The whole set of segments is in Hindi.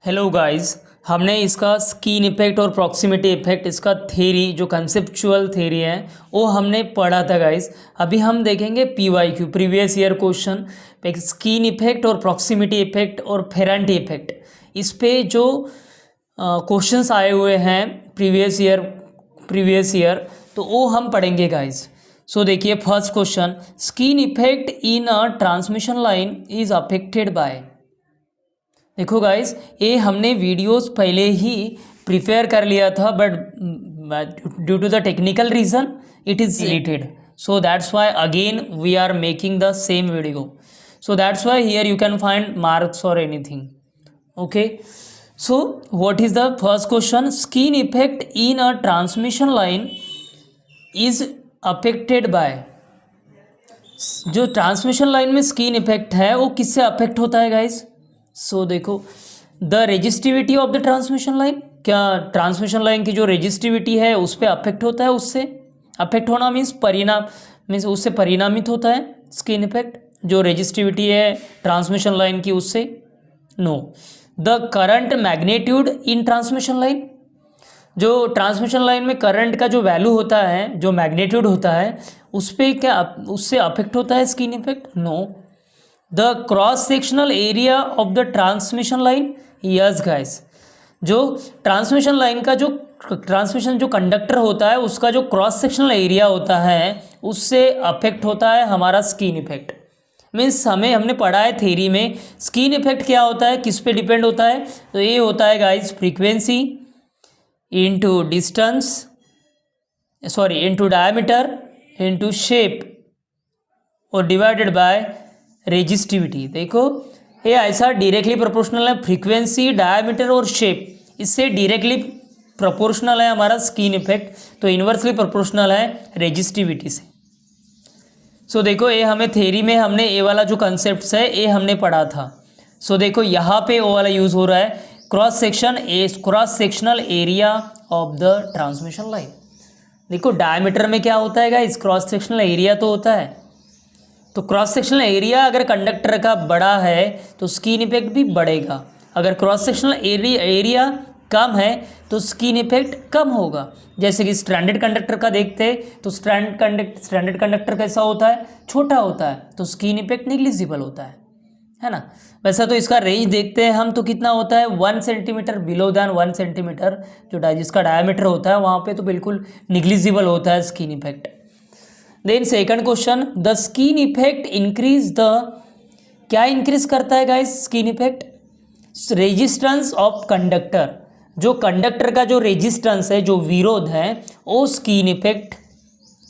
हेलो गाइस, हमने इसका स्किन इफेक्ट और प्रॉक्सिमिटी इफेक्ट इसका थ्योरी जो कंसेप्चुअल थ्योरी है वो हमने पढ़ा था गाइस। अभी हम देखेंगे PYQ previous year question skin effect और प्रॉक्सिमिटी इफेक्ट और फेरेंटी इफेक्ट। इस पे जो क्वेश्चंस आए हुए हैं प्रीवियस ईयर तो वो हम पढ़ेंगे गाइस। सो देखिए first question, skin effect in a transmission line is affected by. देखो गाइस, ये हमने वीडियोस पहले ही प्रिपेयर कर लिया था but due to the technical reason it is deleted, so that's why again we are making the same video. So that's why here you can find marks और anything. Okay, so what is the first question, skin effect in a transmission line is affected bye. जो ट्रांसमिशन लाइन में स्किन इफेक्ट है वो किससे अफेक्ट होता है गाइस? सो देखो, the resistivity of the transmission line, क्या ट्रांसमिशन लाइन की जो रेजिस्टिविटी है उस पर अफेक्ट होता है? उससे अफेक्ट होना मीन्स उससे परिणामित होता है स्किन इफेक्ट, जो रेजिस्टिविटी है ट्रांसमिशन लाइन की उससे? No. The current magnitude in transmission line, जो ट्रांसमिशन लाइन में करंट का जो वैल्यू होता है, जो मैग्नीट्यूड होता है, उस पर क्या उससे अफेक्ट होता है skin effect? No. The cross sectional area of the transmission line, yes guys, जो ट्रांसमिशन लाइन का जो ट्रांसमिशन जो कंडक्टर होता है उसका जो क्रॉस सेक्शनल एरिया होता है उससे अफेक्ट होता है हमारा स्किन इफेक्ट। मीन्स हमने पढ़ा है थ्योरी में स्किन इफेक्ट क्या होता है, किस पे डिपेंड होता है, तो ये होता है guys frequency into distance, sorry into diameter into shape और डिवाइडेड बाय रेजिस्टिविटी। देखो ये ऐसा डायरेक्टली प्रोपोर्शनल है, फ्रीक्वेंसी डायमीटर और शेप इससे डायरेक्टली प्रोपोर्शनल है हमारा स्किन इफेक्ट, तो इन्वर्सली प्रोपोर्शनल है रेजिस्टिविटी से। सो देखो ये हमें थ्योरी में हमने ये वाला जो कंसेप्ट है ये हमने पढ़ा था। सो देखो यहाँ पे वो वाला यूज़ हो रहा है cross sectional area of the transmission line. देखो डायमीटर में क्या होता है गाइस, क्रॉस सेक्शनल एरिया तो होता है, तो क्रॉस सेक्शनल एरिया अगर कंडक्टर का बड़ा है तो स्किन इफेक्ट भी बढ़ेगा, अगर क्रॉस सेक्शनल एरिया कम है तो स्किन इफेक्ट कम होगा। जैसे कि स्ट्रैंडेड कंडक्टर का देखते हैं तो स्ट्रैंडेड कंडक्टर कैसा होता है, छोटा होता है, तो स्किन इफेक्ट निग्लिजिबल होता है ना। वैसा तो इसका रेंज देखते हैं हम तो कितना होता है 1 सेंटीमीटर, बिलो दैन 1 सेंटीमीटर जो जिसका डायमीटर होता है वहाँ पे तो बिल्कुल निग्लिजिबल होता है skin effect. Then second question, the skin effect increase the, क्या इंक्रीज करता है guys skin effect? Resistance of conductor, जो कंडक्टर का जो रेजिस्टेंस है, जो विरोध है, वो स्किन इफेक्ट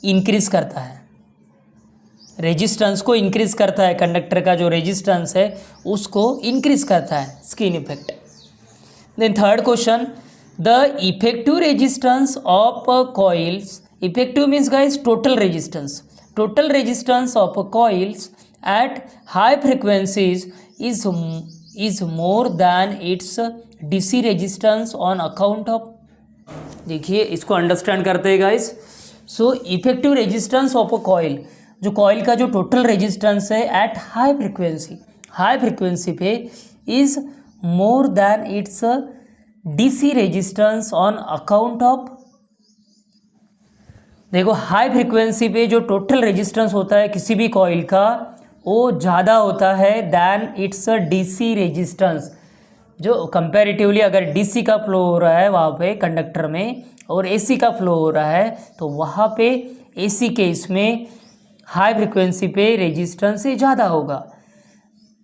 इंक्रीज करता है, रेजिस्टेंस को इंक्रीज करता है, कंडक्टर का जो रेजिस्टेंस है उसको इंक्रीज करता है skin effect. Then third question, the effective resistance of coils, effective means guys total resistance of coils at high frequencies is more than its DC resistance on account of. देखिए इसको अंडरस्टैंड करते हैं guys. So effective resistance of a coil, जो कॉइल का जो टोटल रेजिस्टेंस है एट हाई फ्रीक्वेंसी पे is more than its DC resistance on account of. देखो हाई फ्रीक्वेंसी पे जो टोटल रेजिस्टेंस होता है किसी भी कॉइल का वो ज़्यादा होता है दैन इट्स डीसी रेजिस्टेंस, जो कंपैरेटिवली अगर डीसी का फ्लो हो रहा है वहाँ पे कंडक्टर में और एसी का फ्लो हो रहा है तो वहाँ पे एसी केस में हाई फ्रीक्वेंसी पे रेजिस्टेंस से ज़्यादा होगा।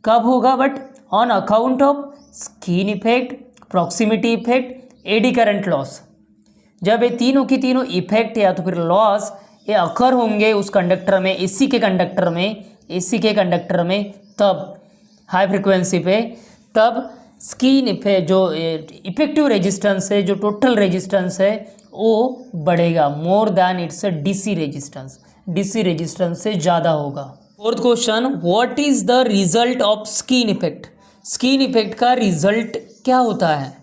कब होगा? But on account of skin effect, proximity effect, eddy current loss. जब ये तीनों की तीनों इफेक्ट या तो फिर लॉस ये अकर होंगे उस कंडक्टर में, एसी के कंडक्टर में, तब हाई फ्रीक्वेंसी पे, तब स्किन इफेक्ट जो इफेक्टिव रेजिस्टेंस है, जो टोटल रेजिस्टेंस है वो बढ़ेगा मोर दैन इट्स डीसी रेजिस्टेंस से ज़्यादा होगा। Fourth question, what is the result of skin effect? Skin effect का रिजल्ट क्या होता है?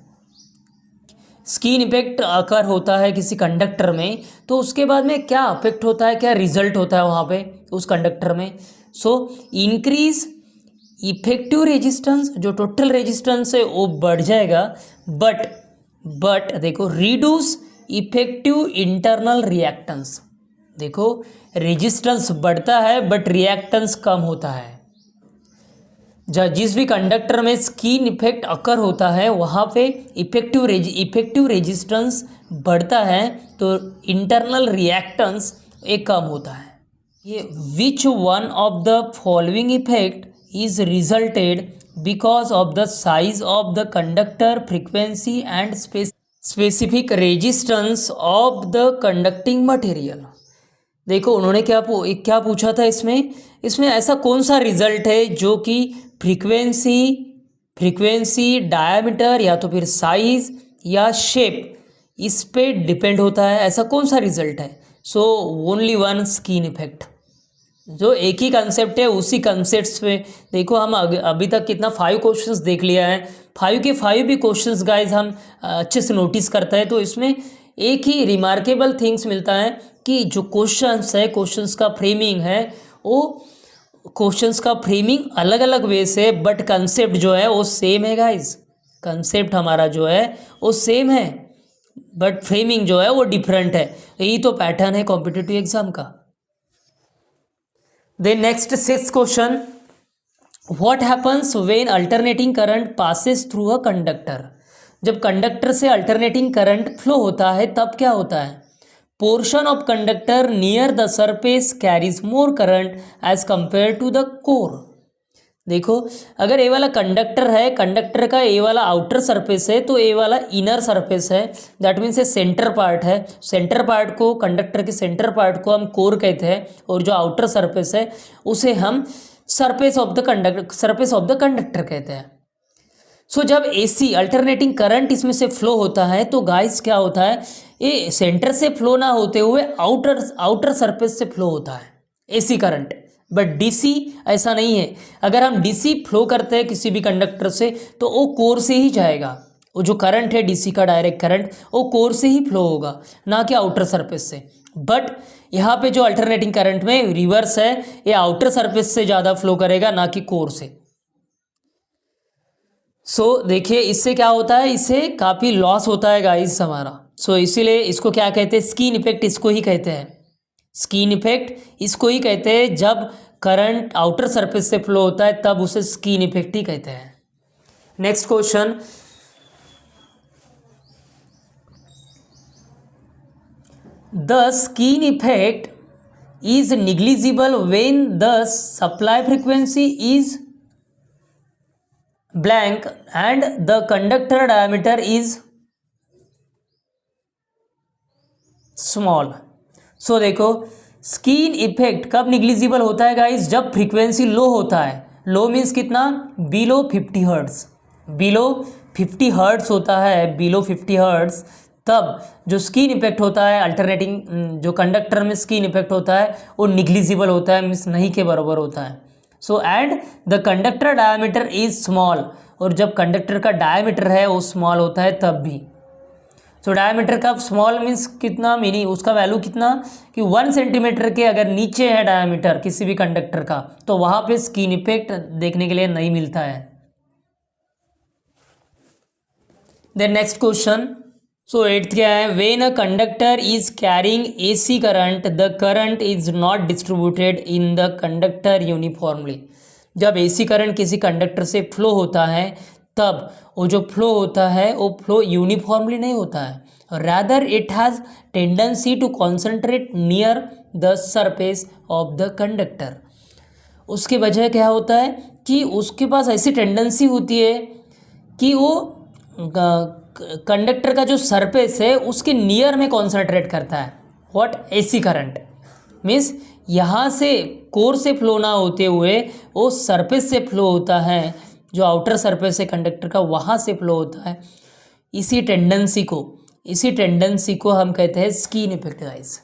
स्किन इफेक्ट अकर होता है किसी कंडक्टर में तो उसके बाद में क्या अफेक्ट होता है, क्या रिजल्ट होता है वहाँ पे उस कंडक्टर में? सो इंक्रीज इफेक्टिव रेजिस्टेंस, जो टोटल रेजिस्टेंस है वो बढ़ जाएगा, बट देखो रिड्यूस इफेक्टिव इंटरनल रिएक्टेंस। देखो रेजिस्टेंस बढ़ता है बट रिएक्टेंस कम होता है। जिस भी कंडक्टर में स्किन इफेक्ट अकर होता है वहाँ पे इफेक्टिव रेजिस्टेंस बढ़ता है तो इंटरनल रिएक्टेंस एक कम होता है। ये which one of the following effect is resulted because of the size of the conductor, frequency and specific resistance of the conducting material. देखो उन्होंने क्या पूछा था इसमें ऐसा कौन सा रिजल्ट है जो कि फ्रीक्वेंसी, डायामीटर या तो फिर साइज या शेप इस पे डिपेंड होता है, ऐसा कौन सा रिजल्ट है? So only one, skin effect. जो एक ही कंसेप्ट है उसी कंसेप्ट पे देखो हम अभी तक कितना 5 क्वेश्चंस देख लिया है, 5 के 5 भी क्वेश्चंस गाइज हम अच्छे से नोटिस करते हैं तो इसमें एक ही रिमार्केबल थिंग्स मिलता है कि जो क्वेश्चंस है, क्वेश्चंस का फ्रेमिंग है, वो क्वेश्चंस का फ्रेमिंग अलग अलग वे से, बट कंसेप्ट जो है वो सेम है गाइज। कंसेप्ट हमारा जो है वो सेम है बट फ्रेमिंग जो है वो डिफरेंट है। यही तो पैटर्न है कॉम्पिटिटिव एग्जाम का। Then next 6th question, what happens when alternating current passes through a conductor. जब कंडक्टर से अल्टरनेटिंग करंट फ्लो होता है तब क्या होता है? Portion of conductor near the surface carries more current as compare to the core. देखो अगर ये वाला कंडक्टर है, कंडक्टर का ये वाला आउटर सरफेस है तो ये वाला इनर सरफेस है, दैट मीन्स ये सेंटर पार्ट है। सेंटर पार्ट को, कंडक्टर के सेंटर पार्ट को हम कोर कहते हैं और जो आउटर सरफेस है उसे हम सरफेस ऑफ द कंडक्टर कहते हैं। सो जब एसी अल्टरनेटिंग करंट इसमें से फ्लो होता है तो गाइस क्या होता है, ये सेंटर से फ्लो ना होते हुए आउटर सरफेस से फ्लो होता है एसी करंट। बट डीसी ऐसा नहीं है। अगर हम डीसी फ्लो करते हैं किसी भी कंडक्टर से तो वो कोर से ही जाएगा। वो जो करंट है डीसी का डायरेक्ट करंट वो कोर से ही फ्लो होगा, ना कि आउटर सरफेस से। बट यहाँ पे जो अल्टरनेटिंग करंट में रिवर्स है, ये आउटर सरफेस से ज़्यादा फ्लो करेगा ना कि कोर से। सो देखिए इससे क्या होता है, इससे काफ़ी लॉस होता है गाइस हमारा। सो इसीलिए इसको क्या कहते हैं, स्किन इफेक्ट इसको ही कहते हैं। स्किन इफेक्ट इसको ही कहते हैं। जब करंट आउटर सरफेस से फ्लो होता है तब उसे स्किन इफेक्ट ही कहते हैं। Next question, the skin effect is negligible when the supply frequency is blank and the conductor diameter is small। सो देखो स्किन इफेक्ट कब निग्लिजिबल होता है गाइस, जब फ्रीक्वेंसी लो होता है। लो मीन्स कितना, बिलो 50 हर्ट्स। बिलो 50 हर्ट्स होता है, बिलो 50 हर्ट्स, तब जो स्किन इफेक्ट होता है अल्टरनेटिंग जो कंडक्टर में स्किन इफेक्ट होता है वो निग्लिजिबल होता है, मीन्स नहीं के बराबर होता है। So and the conductor diameter is small, और जब कंडक्टर का डायमीटर है वो स्मॉल होता है तब भी। सो डायमीटर का स्मॉल मीन्स कितना, मीनिंग उसका वैल्यू कितना कि 1 सेंटीमीटर के अगर नीचे है डायमीटर किसी भी कंडक्टर का तो वहाँ पे स्किन इफेक्ट देखने के लिए नहीं मिलता है। देन नेक्स्ट क्वेश्चन, सो 8th क्या है, when a conductor is carrying AC current the current is not distributed in the conductor uniformly. जब एसी करंट किसी कंडक्टर से फ्लो होता है तब वो जो फ्लो होता है वो फ्लो यूनिफॉर्मली नहीं होता है, rather it has tendency to concentrate near the surface of the conductor. उसके वजह क्या होता है कि उसके पास ऐसी टेंडेंसी होती है कि वो कंडक्टर का जो सरफेस है उसके नियर में कॉन्सेंट्रेट करता है। व्हाट, एसी करंट मीन्स यहाँ से कोर से फ्लो ना होते हुए वो सरफेस से फ्लो होता है, जो आउटर सरफेस है कंडक्टर का वहाँ से फ्लो होता है। इसी टेंडेंसी को हम कहते हैं स्किन इफेक्ट गाइस।